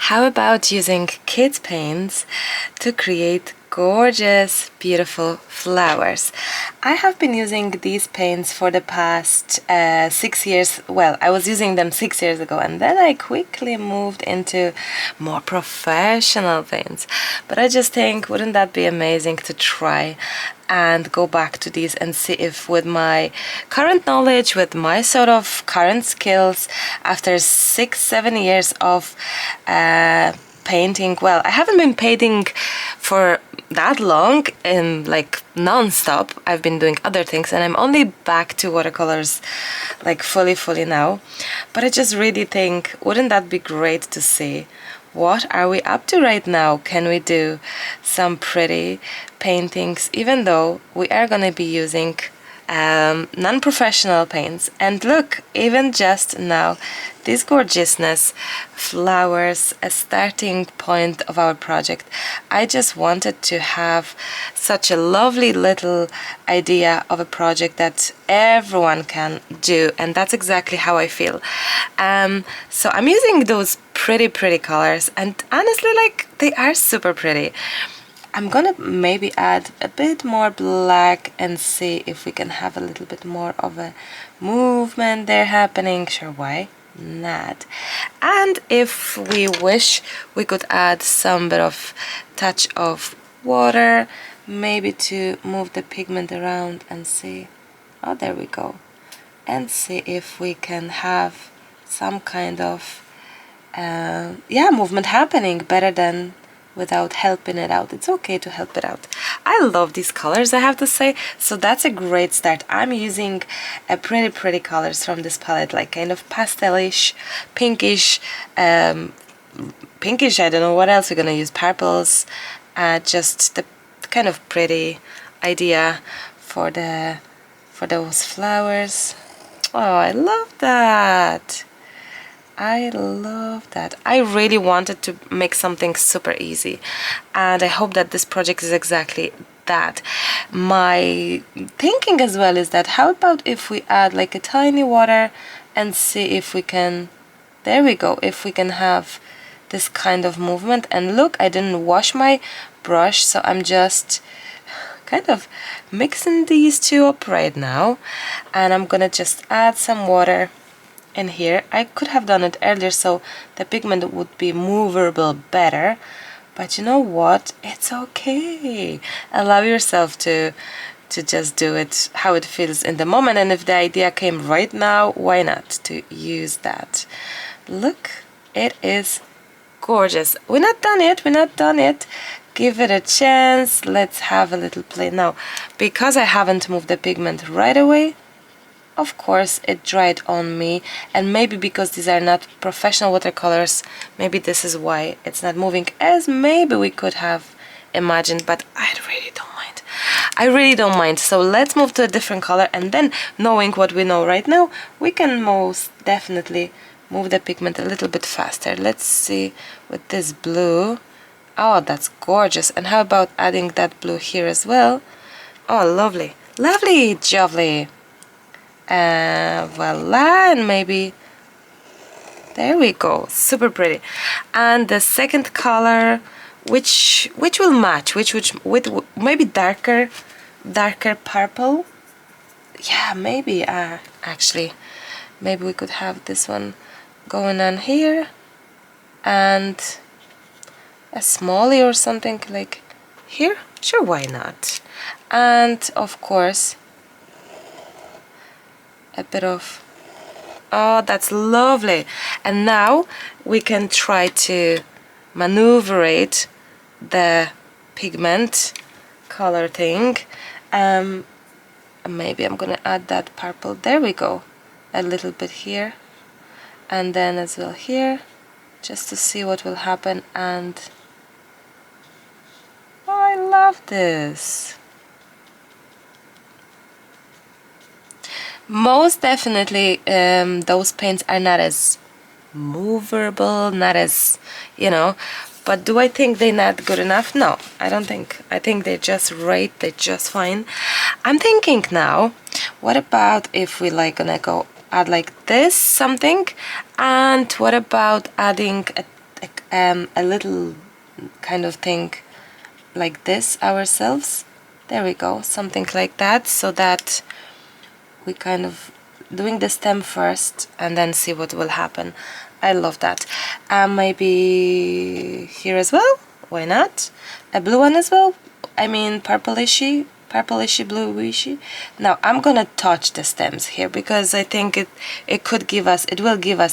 How about using kids paints to create gorgeous, beautiful flowers? I have been using these paints for the past 6 years. Well, I was using them 6 years ago, and then I quickly moved into more professional paints. But I just think, wouldn't that be amazing to try and go back to these and see if with my current knowledge, with my sort of current skills, after 6-7 years of painting, well, I haven't been painting for that long in like non-stop. I've been doing other things and I'm only back to watercolors like fully now. But I just really think, wouldn't that be great to see what are we up to right now? Can we do some pretty paintings, even though we are going to be using non-professional paints? And look, even just now, this gorgeousness, flowers, a starting point of our project. I just wanted to have such a lovely little idea of a project that everyone can do, and that's exactly how I feel. So I'm using those pretty colors, and honestly, like, they are super pretty. I'm gonna maybe add a bit more black and see if we can have a little bit more of a movement there happening. Sure, why not? And if we wish, we could add some bit of touch of water, maybe to move the pigment around and see. Oh, there we go. And see if we can have some kind of movement happening better than without helping it out. It's okay to help it out. I love these colors, I have to say, so that's a great start. I'm using a pretty colors from this palette, like kind of pastelish, pinkish, I don't know what else we're gonna use, purples, just the kind of pretty idea for those flowers. Oh, I love that. I love that. I really wanted to make something super easy, and I hope that this project is exactly that. My thinking as well is that how about if we add like a tiny water and see if we can, there we go, if we can have this kind of movement. And look, I didn't wash my brush, so I'm just kind of mixing these two up right now, and I'm gonna just add some water in here. I could have done it earlier so the pigment would be movable better, but you know what, it's okay. Allow yourself to just do it how it feels in the moment, and if the idea came right now, why not to use that? Look, it is gorgeous. We're not done yet. Give it a chance. Let's have a little play now. Because I haven't moved the pigment right away, of course it dried on me, and maybe because these are not professional watercolors, maybe this is why it's not moving as maybe we could have imagined, but I really don't mind. So let's move to a different color, and then knowing what we know right now, we can most definitely move the pigment a little bit faster. Let's see with this blue. Oh, that's gorgeous. And how about adding that blue here as well? Oh, lovely, jovely. Voila, and maybe there we go, super pretty. And the second color, which will match, with maybe darker purple. Yeah, maybe actually maybe we could have this one going on here, and a smallie or something like here. Sure, why not? And of course a bit of, oh, that's lovely. And now we can try to maneuverate the pigment color thing. Maybe I'm gonna add that purple, there we go, a little bit here, and then as well here, just to see what will happen. And oh, I love this. Most definitely those paints are not as movable, not as, you know, but do I think they're not good enough? No, I don't think. I think they're just right, they're just fine. I'm thinking now, what about if we like gonna go add like this something, and what about adding a a little kind of thing like this ourselves. There we go, something like that, so that we kind of doing the stem first and then see what will happen. I love that. Maybe here as well, why not? A blue one as well, I mean purplishly bluishy. Now I'm gonna touch the stems here because I think it will give us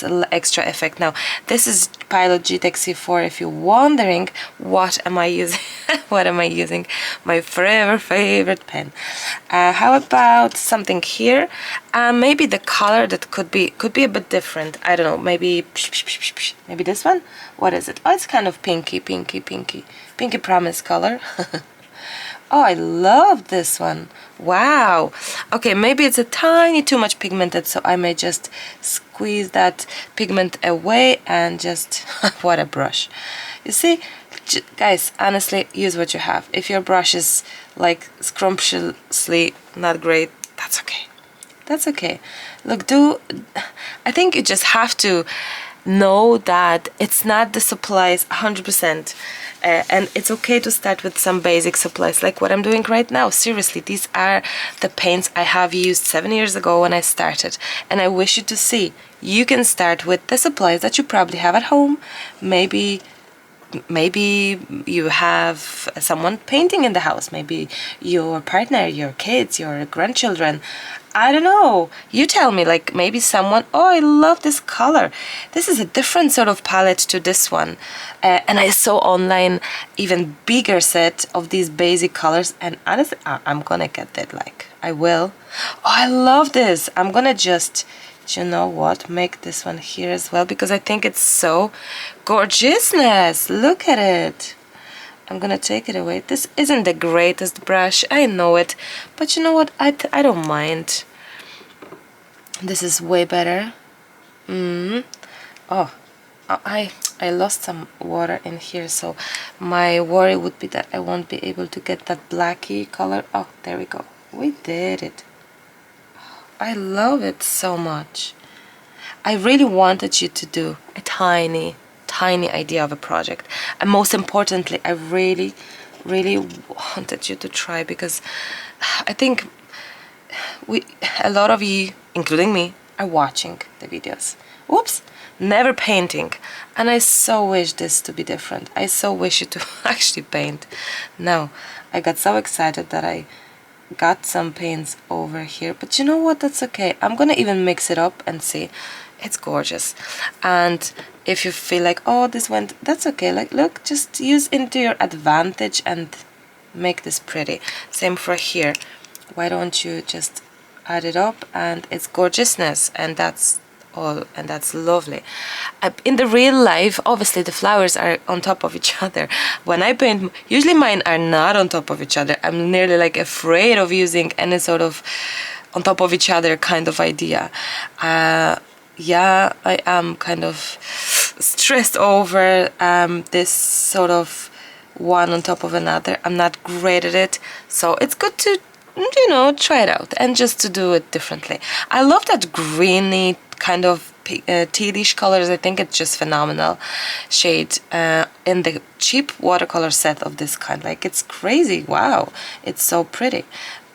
a little extra effect. Now this is Pilot G-Tech C4. If you're wondering what am I using, what am I using? My forever favorite pen. How about something here? Maybe the color that could be a bit different. I don't know. Maybe this one. What is it? Oh, it's kind of pinky promise color. Oh, I love this one. Wow. Okay, maybe it's a tiny too much pigmented, so I may just squeeze that pigment away and just what a brush. You see, guys, honestly, use what you have. If your brush is like scrumptiously not great, that's okay. That's okay. Look, I think you just have to know that it's not the supplies 100%. And it's okay to start with some basic supplies like what I'm doing right now. Seriously, these are the paints I have used 7 years ago when I started, and I wish you to see. You can start with the supplies that you probably have at home. Maybe you have someone painting in the house, maybe your partner, your kids, your grandchildren. I don't know, you tell me, like maybe someone, oh, I love this color. This is a different sort of palette to this one. And I saw online even bigger set of these basic colors, and honestly, I'm gonna get that, like, I will. Oh, I love this. I'm gonna just, you know what, make this one here as well, because I think it's so gorgeousness. Look at it. I'm gonna take it away. This isn't the greatest brush, I know it, but you know what, I don't mind. This is way better. Oh, I lost some water in here, so my worry would be that I won't be able to get that blacky color. Oh, there we go. We did it. I love it so much. I really wanted you to do a tiny idea of a project, and most importantly, I really wanted you to try, because I think a lot of you, including me, are watching the videos. Oops, never painting, and I so wish this to be different. I so wish you to actually paint. Now, I got so excited that I got some paints over here, but you know what, that's okay. I'm gonna even mix it up and see. It's gorgeous. And if you feel like, oh, this went, that's okay. Like, look, just use into your advantage and make this pretty. Same for here. Why don't you just add it up, and it's gorgeousness, and that's all, and that's lovely. In the real life, obviously the flowers are on top of each other. When I paint, usually mine are not on top of each other. I'm nearly like afraid of using any sort of on top of each other kind of idea. Yeah, I am kind of stressed over this sort of one on top of another. I'm not great at it, so it's good to, you know, try it out and just to do it differently. I love that greeny kind of tealish colors. I think it's just phenomenal shade in the cheap watercolor set of this kind. Like, it's crazy. Wow, it's so pretty.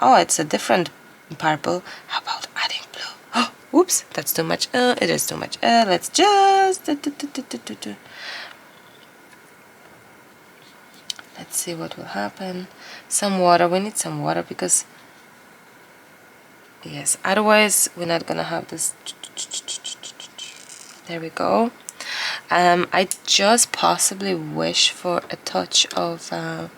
Oh, it's a different purple. How about adding blue? Oh, oops, that's too much. It is too much. Let's just let's see what will happen. Some water. We need some water, because yes, otherwise we're not gonna have this. There we go. I just possibly wish for a touch of that.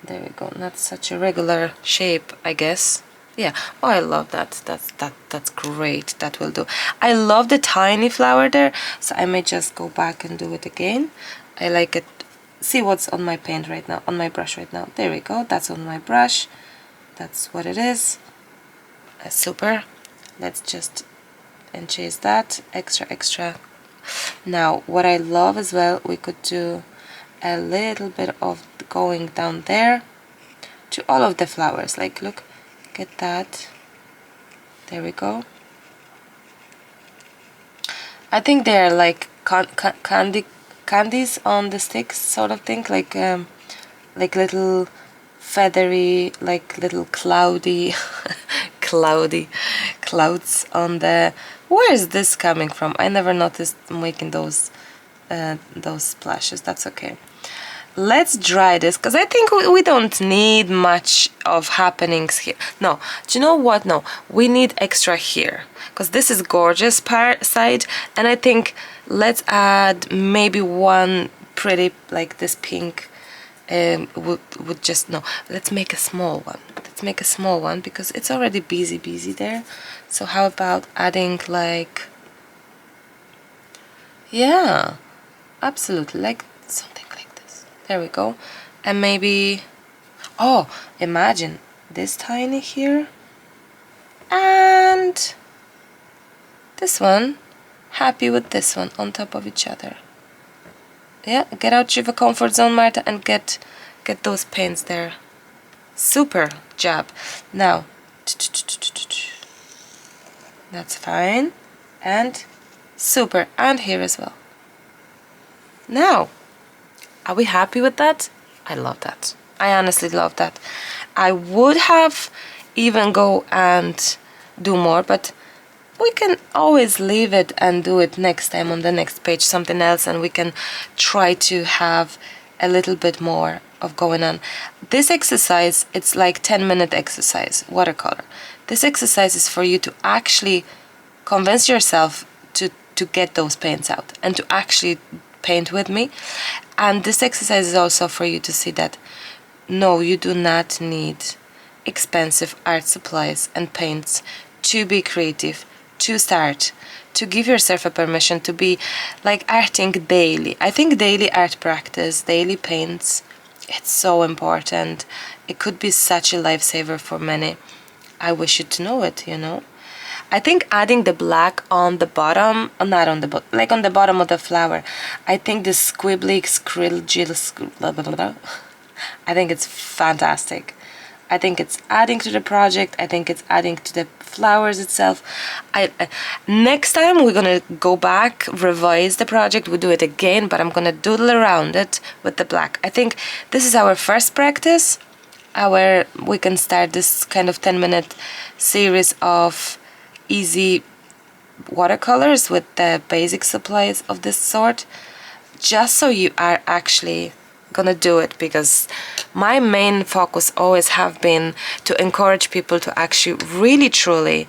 There we go. Not such a regular shape, I guess. Yeah. Oh, I love that. That's great. That will do. I love the tiny flower there, so I may just go back and do it again. I like it. See what's on my paint right now, on my brush right now. There we go. That's on my brush. That's what it is. Super. Let's just enchase that. Extra. Now, what I love as well, we could do a little bit of going down there to all of the flowers. Like, look, get that. There we go. I think they're like candies on the sticks, sort of thing, like little feathery, like little cloudy cloudy clouds on the... Where is this coming from? I never noticed making those splashes. That's okay. Let's dry this, because I think we don't need much of happenings here. No, do you know what? No, we need extra here, because this is gorgeous side, and I think let's add maybe one pretty, like this pink, would just... No, let's make a small one. Let's make a small one, because it's already busy there. So how about adding like... Yeah, absolutely, like something like this. There we go. And maybe... Oh, imagine this tiny here. And this one. Happy with this one on top of each other. Yeah, get out of your comfort zone, Marta, and get those paints there. Super job. Now, that's fine. And super. And here as well. Now, are we happy with that? I love that. I honestly love that. I would have even go and do more, but we can always leave it and do it next time on the next page, something else, and we can try to have a little bit more of going on. This exercise, it's like 10-minute exercise, watercolor. This exercise is for you to actually convince yourself to get those paints out and to actually paint with me. And this exercise is also for you to see that no, you do not need expensive art supplies and paints to be creative, to start, to give yourself a permission to be like arting daily. I think daily art practice, daily paints, it's so important. It could be such a lifesaver for many. I wish you to know it, you know. I think adding the black on the bottom, not on the bottom, like on the bottom of the flower, I think the squibbly, blah, blah, blah, blah. I think it's fantastic. I think it's adding to the project. I think it's adding to the flowers itself. Next time we're gonna go back, revise the project, we'll do it again, but I'm gonna doodle around it with the black. I think this is our first practice. We can start this kind of 10-minute series of easy watercolors with the basic supplies of this sort, just so you are actually gonna do it, because my main focus always have been to encourage people to actually really truly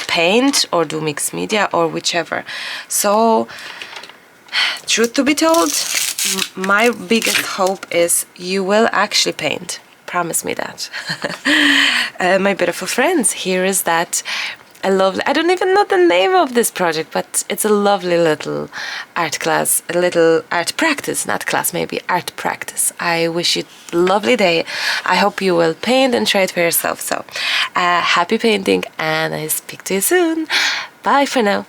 paint or do mixed media or whichever. So truth to be told, my biggest hope is you will actually paint. Promise me that. My beautiful friends, here is that I don't even know the name of this project, but it's a lovely little art class, a little art practice, not class, maybe art practice. I wish you a lovely day. I hope you will paint and try it for yourself. So happy painting, and I speak to you soon. Bye for now.